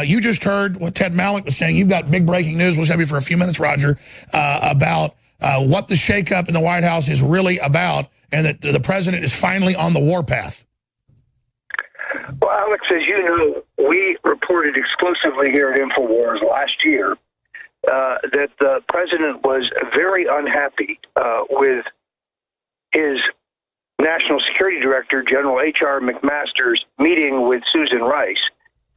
You just heard what Ted Malloch was saying. You've got big breaking news. We'll have you for a few minutes, Roger, about what the shakeup in the White House is really about, and that the president is finally on the warpath. Well, Alex, as you know, we reported exclusively here at InfoWars last year that the president was very unhappy with his National Security Director, General H.R. McMaster's meeting with Susan Rice,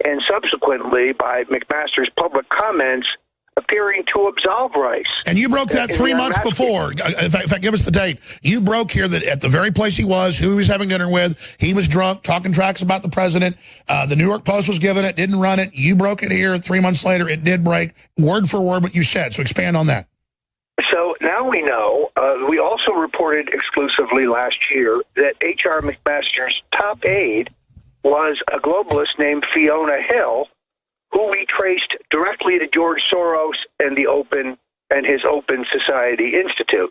and subsequently by McMaster's public comments appearing to absolve Rice. And you broke that 3 months before. In fact, give us the date. You broke here that at the very place he was, who he was having dinner with, he was drunk, talking tracks about the president. The New York Post was given it, didn't run it. You broke it here. 3 months later, it did break, word for word what you said. So expand on that. So now we know, we also reported exclusively last year that H.R. McMaster's top aide was a globalist named Fiona Hill, who we traced directly to George Soros and his Open Society Institute.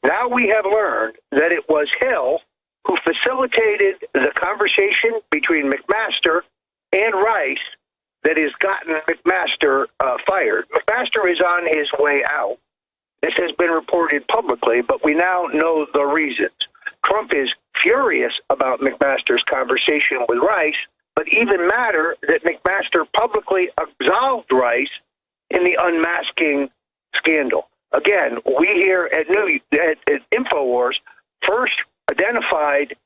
Now we have learned that it was Hill who facilitated the conversation between McMaster and Rice that has gotten McMaster fired. McMaster is on his way out. This has been reported publicly, but we now know the reasons. Trump is furious about McMaster's conversation with Rice, but even madder that McMaster publicly absolved Rice in the unmasking scandal. Again, we here at InfoWars first identified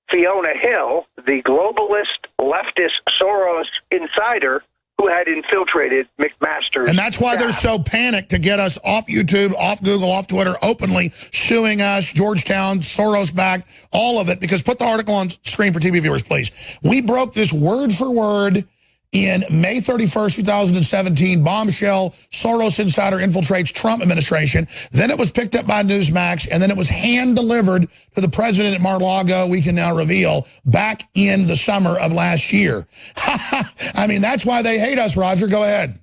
Fiona Hill, the globalist, leftist Soros insider who had infiltrated McMaster's And that's why staff. they're so panicked to get us off YouTube, off Google, off Twitter, openly suing us, Georgetown, Soros back, all of it, because put the article on screen for TV viewers, please. We broke this word for word in May 31st, 2017, bombshell, Soros insider infiltrates Trump administration. Then it was picked up by Newsmax, and then it was hand-delivered to the president at Mar-a-Lago, we can now reveal, back in the summer of last year. I mean, that's why they hate us, Roger. Go ahead.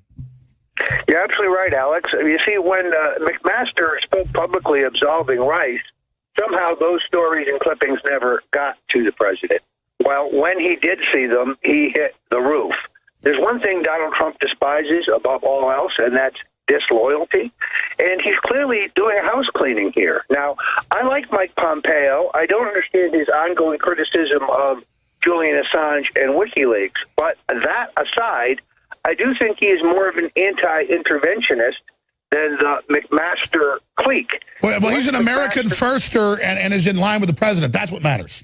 You're absolutely right, Alex. You see, when McMaster spoke publicly absolving Rice, somehow those stories and clippings never got to the president. Well, when he did see them, he hit the roof. There's one thing Donald Trump despises above all else, and that's disloyalty. And he's clearly doing a house cleaning here. Now, I like Mike Pompeo. I don't understand his ongoing criticism of Julian Assange and WikiLeaks. But that aside, I do think he is more of an anti-interventionist than the McMaster clique. Well, he's an American firster and is in line with the president. That's what matters.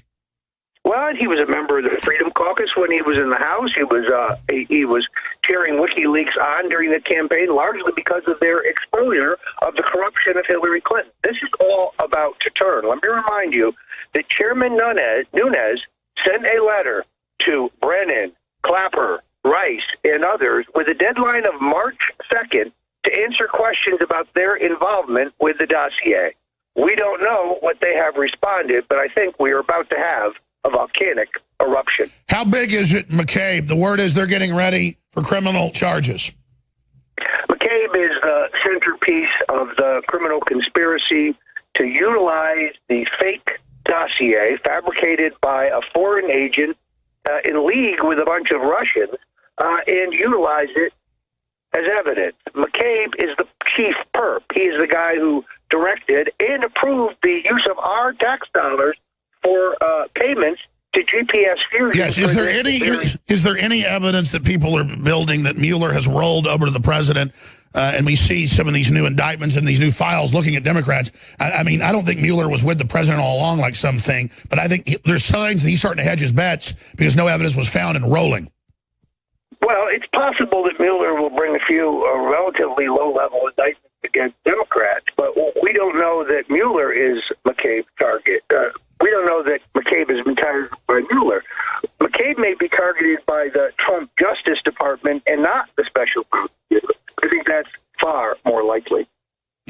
Well, he was a member of the Freedom Caucus when he was in the House. He was cheering WikiLeaks on during the campaign, largely because of their exposure of the corruption of Hillary Clinton. This is all about to turn. Let me remind you that Chairman Nunes sent a letter to Brennan, Clapper, Rice, and others with a deadline of March 2nd to answer questions about their involvement with the dossier. We don't know what they have responded, but I think we are about to have a volcanic eruption. How big is it, McCabe? The word is they're getting ready for criminal charges. McCabe is the centerpiece of the criminal conspiracy to utilize the fake dossier fabricated by a foreign agent in league with a bunch of Russians and utilize it as evidence. McCabe is the chief perp. He is the guy who directed and approved the use of our tax dollars for payments to GPS Fusion. Yes, is there any evidence that people are building that Mueller has rolled over to the president, and we see some of these new indictments and these new files looking at Democrats? I mean, I don't think Mueller was with the president all along like some think, but I think there's signs that he's starting to hedge his bets because no evidence was found in rolling. Well, it's possible that Mueller will bring a few relatively low-level indictments against Democrats, but we don't know that Mueller is McCabe's target. We don't know that McCabe has been targeted by Mueller. McCabe may be targeted by the Trump Justice Department and not the special prosecutor. I think that's far more likely.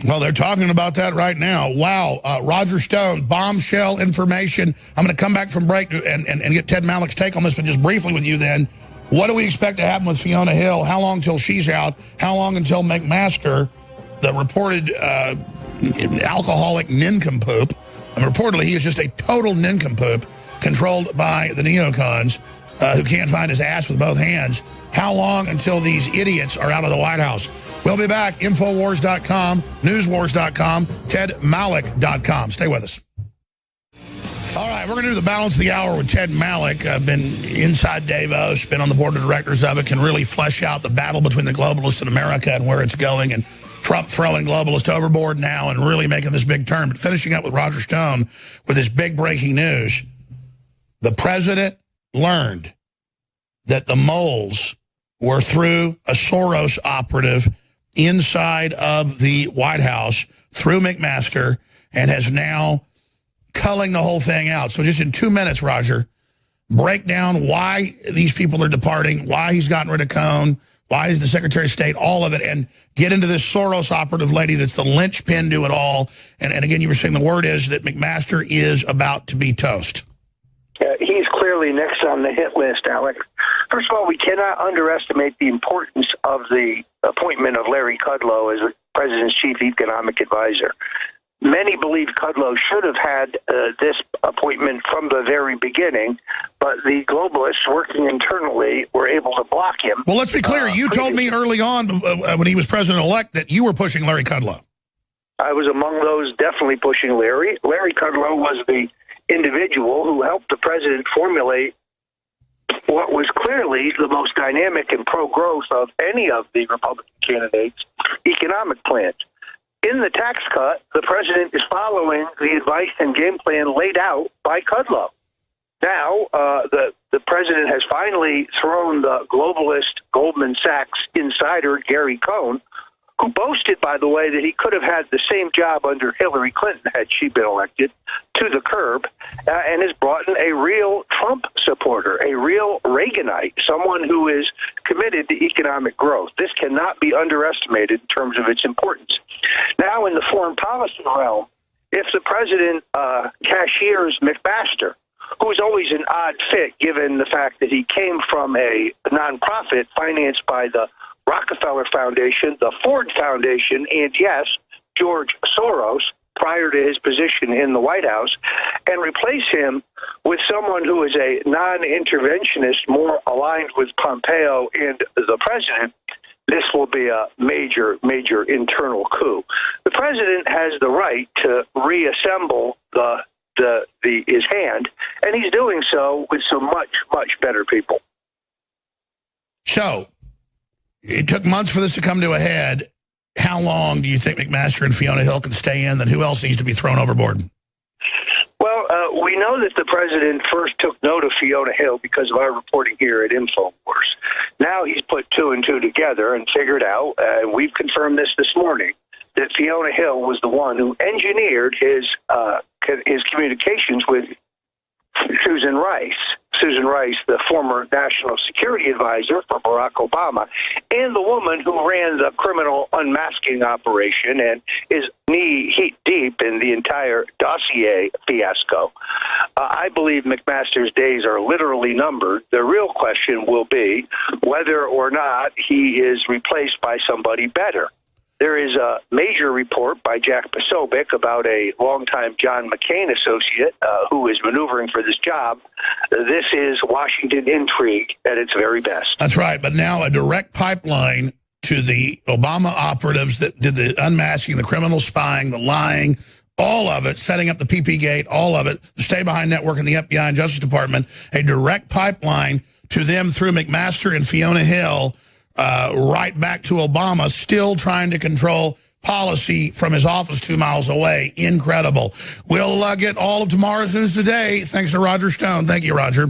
Well, they're talking about that right now. Wow. Roger Stone, bombshell information. I'm going to come back from break and get Ted Malloch's take on this, but just briefly with you then. What do we expect to happen with Fiona Hill? How long till she's out? How long until McMaster, the reported alcoholic nincompoop, and reportedly he is just a total nincompoop controlled by the neocons, who can't find his ass with both hands. How long until these idiots are out of the White House? We'll be back. Infowars.com, newswars.com, tedmalik.com. Stay with us. All right, we're going to do the balance of the hour with Ted Mallick. I've been inside Davos, been on the board of directors of it, can really flesh out the battle between the globalists and America and where it's going, and Trump throwing globalists overboard now and really making this big turn. But finishing up with Roger Stone with this big breaking news, the president learned that the moles were through a Soros operative inside of the White House through McMaster and has now culling the whole thing out. So just in 2 minutes, Roger, break down why these people are departing, why he's gotten rid of Cohn, why is the Secretary of State, all of it, and get into this Soros operative lady that's the linchpin to it all. And again, you were saying the word is that McMaster is about to be toast. He's clearly next on the hit list, Alex. First of all, we cannot underestimate the importance of the appointment of Larry Kudlow as the president's chief economic advisor. Many believe Kudlow should have had this appointment from the very beginning, but the globalists working internally were able to block him. Well, let's be clear. You told me early on when he was president-elect that you were pushing Larry Kudlow. I was among those definitely pushing Larry. Larry Kudlow was the individual who helped the president formulate what was clearly the most dynamic and pro-growth of any of the Republican candidates' economic plans. In the tax cut, the president is following the advice and game plan laid out by Kudlow. Now, the president has finally thrown the globalist Goldman Sachs insider Gary Cohn, who boasted, by the way, that he could have had the same job under Hillary Clinton had she been elected, to the curb, and has brought in a real Trump supporter, a real Reaganite, someone who is committed to economic growth. This cannot be underestimated in terms of its importance. Now, in the foreign policy realm, if the president cashiers McMaster, who is always an odd fit given the fact that he came from a nonprofit financed by the Rockefeller Foundation, the Ford Foundation, and yes, George Soros, prior to his position in the White House, and replace him with someone who is a non-interventionist, more aligned with Pompeo and the president, this will be a major, major internal coup. The president has the right to reassemble his hand, and he's doing so with some much, much better people. So, it took months for this to come to a head. How long do you think McMaster and Fiona Hill can stay in? Then who else needs to be thrown overboard? Well, we know that the president first took note of Fiona Hill because of our reporting here at InfoWars. Now he's put two and two together and figured out, we've confirmed this morning, that Fiona Hill was the one who engineered his communications with Susan Rice. Susan Rice, the former national security advisor for Barack Obama, and the woman who ran the criminal unmasking operation and is knee deep in the entire dossier fiasco. I believe McMaster's days are literally numbered. The real question will be whether or not he is replaced by somebody better. There is a major report by Jack Posobiec about a longtime John McCain associate who is maneuvering for this job. This is Washington intrigue at its very best. That's right, but now a direct pipeline to the Obama operatives that did the unmasking, the criminal spying, the lying, all of it, setting up the PP gate, all of it, the Stay Behind Network and the FBI and Justice Department, a direct pipeline to them through McMaster and Fiona Hill, right back to Obama, still trying to control policy from his office 2 miles away. Incredible. We'll get all of tomorrow's news today. Thanks to Roger Stone. Thank you, Roger.